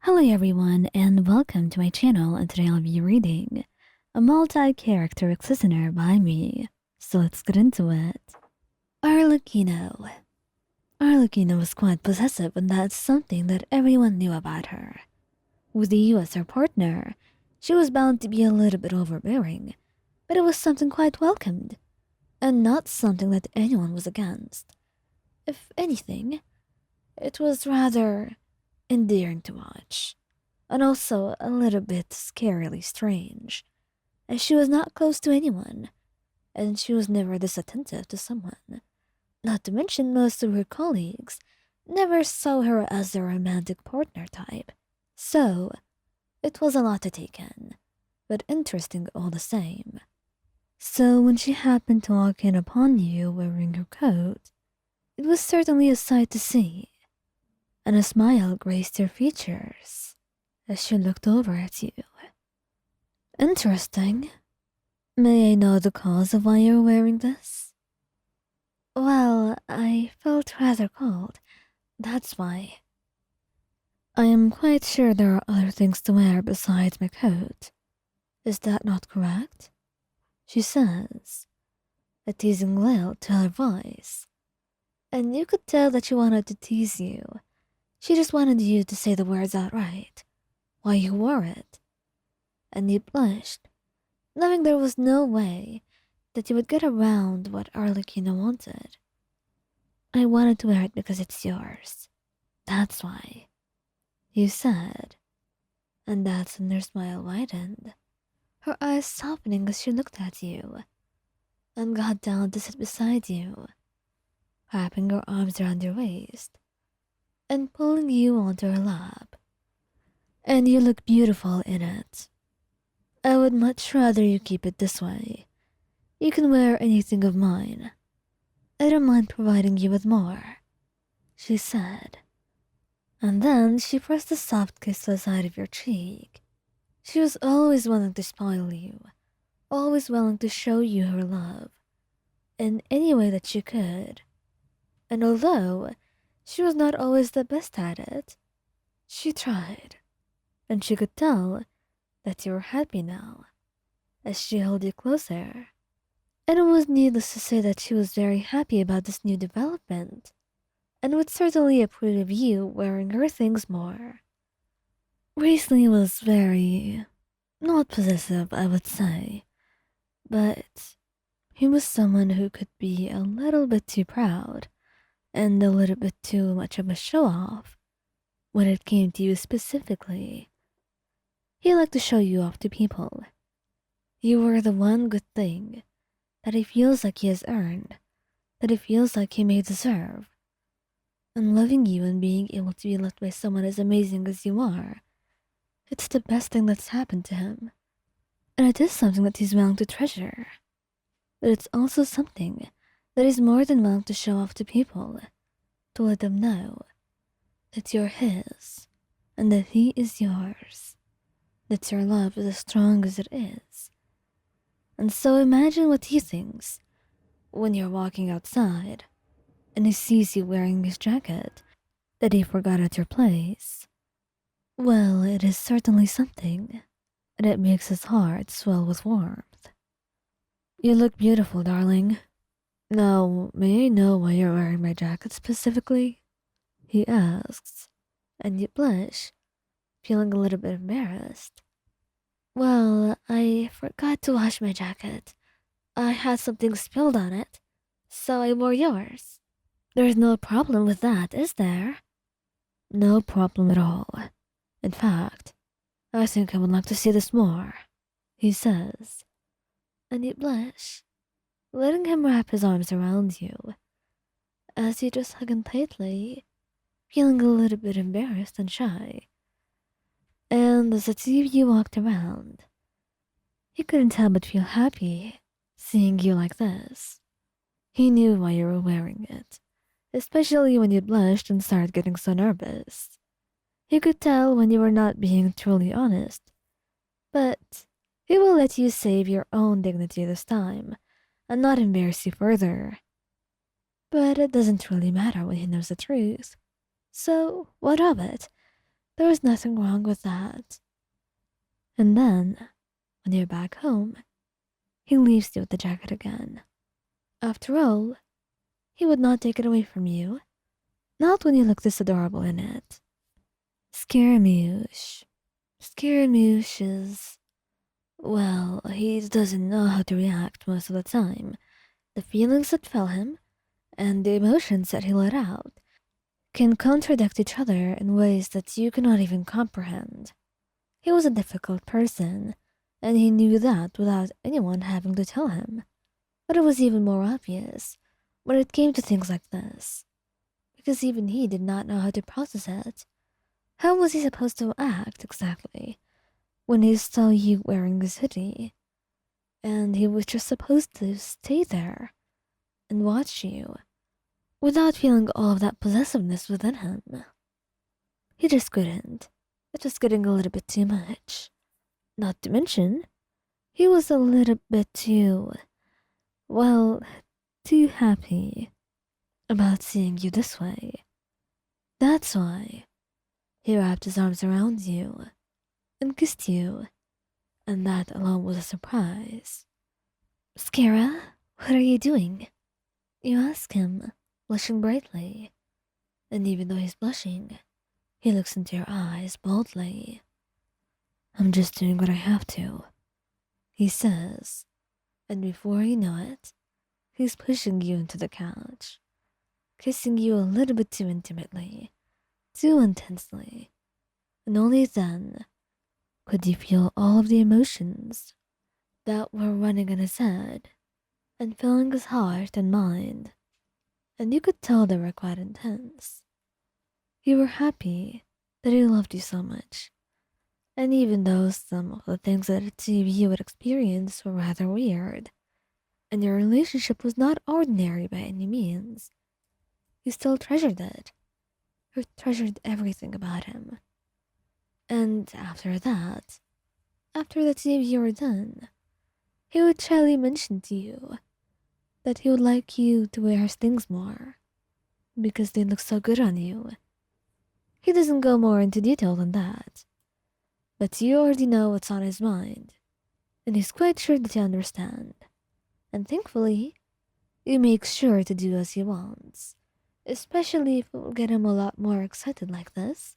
Hello everyone and welcome to my channel, and today I'll be reading a multi-character excisioner by me. So let's get into it. Arlecchino. Arlecchino was quite possessive, and that's something that everyone knew about her. With you as her partner, she was bound to be a little bit overbearing, but it was something quite welcomed, and not something that anyone was against. If anything, it was rather endearing to watch, and also a little bit scarily strange, as she was not close to anyone, and she was never this attentive to someone. Not to mention, most of her colleagues never saw her as a romantic partner type, so it was a lot to take in, but interesting all the same. So when she happened to walk in upon you wearing her coat, it was certainly a sight to see, and a smile graced her features as she looked over at you. Interesting. May I know the cause of why you're wearing this? Well, I felt rather cold. That's why. I am quite sure there are other things to wear besides my coat. Is that not correct? She says, a teasing lilt to her voice. And you could tell that she wanted to tease you. She just wanted you to say the words outright, why you wore it. And you blushed, knowing there was no way that you would get around what Arlecchino wanted. I wanted to wear it because it's yours. That's why, you said. And that's when her smile widened, her eyes softening as she looked at you, and got down to sit beside you, wrapping her arms around your waist and pulling you onto her lap. And you look beautiful in it. I would much rather you keep it this way. You can wear anything of mine. I don't mind providing you with more, she said. And then she pressed a soft kiss to the side of your cheek. She was always willing to spoil you, always willing to show you her love, in any way that she could. And although she was not always the best at it, she tried, and she could tell that you were happy now, as she held you closer. And it was needless to say that she was very happy about this new development, and would certainly approve of you wearing her things more. Reely was very, not possessive, I would say, but he was someone who could be a little bit too proud and a little bit too much of a show-off when it came to you specifically. He liked to show you off to people. You were the one good thing that he feels like he has earned, that he feels like he may deserve. And loving you and being able to be loved by someone as amazing as you are, it's the best thing that's happened to him. And it is something that he's willing to treasure. But it's also something that is more than willing to show off to people, to let them know that you're his, and that he is yours, that your love is as strong as it is. And so imagine what he thinks when you're walking outside, and he sees you wearing his jacket that he forgot at your place. Well, it is certainly something, and it makes his heart swell with warmth. You look beautiful, darling. Now, may I know why you're wearing my jacket specifically? He asks, and you blush, feeling a little bit embarrassed. Well, I forgot to wash my jacket. I had something spilled on it, so I wore yours. There's no problem with that, is there? No problem at all. In fact, I think I would like to see this more, he says, and you blush, letting him wrap his arms around you, as you just hug him tightly, feeling a little bit embarrassed and shy. And as the two of you walked around, he couldn't help but feel happy seeing you like this. He knew why you were wearing it, especially when you blushed and started getting so nervous. He could tell when you were not being truly honest, but he will let you save your own dignity this time and not embarrass you further. But it doesn't really matter when he knows the truth. So, what of it? There was nothing wrong with that. And then, when you're back home, he leaves you with the jacket again. After all, he would not take it away from you, not when you look this adorable in it. Scaramouche. Scaramouche is. Well, he doesn't know how to react most of the time. The feelings that fill him and the emotions that he let out can contradict each other in ways that you cannot even comprehend. He was a difficult person, and he knew that without anyone having to tell him. But it was even more obvious when it came to things like this, because even he did not know how to process it. How was he supposed to act exactly when he saw you wearing this hoodie? And he was just supposed to stay there and watch you without feeling all of that possessiveness within him. He just couldn't. It was getting a little bit too much. Not to mention, he was a little bit too, well, too happy about seeing you this way. That's why he wrapped his arms around you and kissed you, and that alone was a surprise. Scara, what are you doing? You ask him, blushing brightly, and even though he's blushing, he looks into your eyes boldly. I'm just doing what I have to, he says, and before you know it, he's pushing you into the couch, kissing you a little bit too intimately, too intensely, and only then could you feel all of the emotions that were running in his head and filling his heart and mind, and you could tell they were quite intense. You were happy that he loved you so much, and even though some of the things that the two of you would experience were rather weird, and your relationship was not ordinary by any means, you still treasured it. You treasured everything about him. And after that, after the two of you were done, he would shyly mention to you that he would like you to wear his things more because they look so good on you. He doesn't go more into detail than that, but you already know what's on his mind, and he's quite sure that you understand. And thankfully, you make sure to do as he wants, especially if it will get him a lot more excited like this.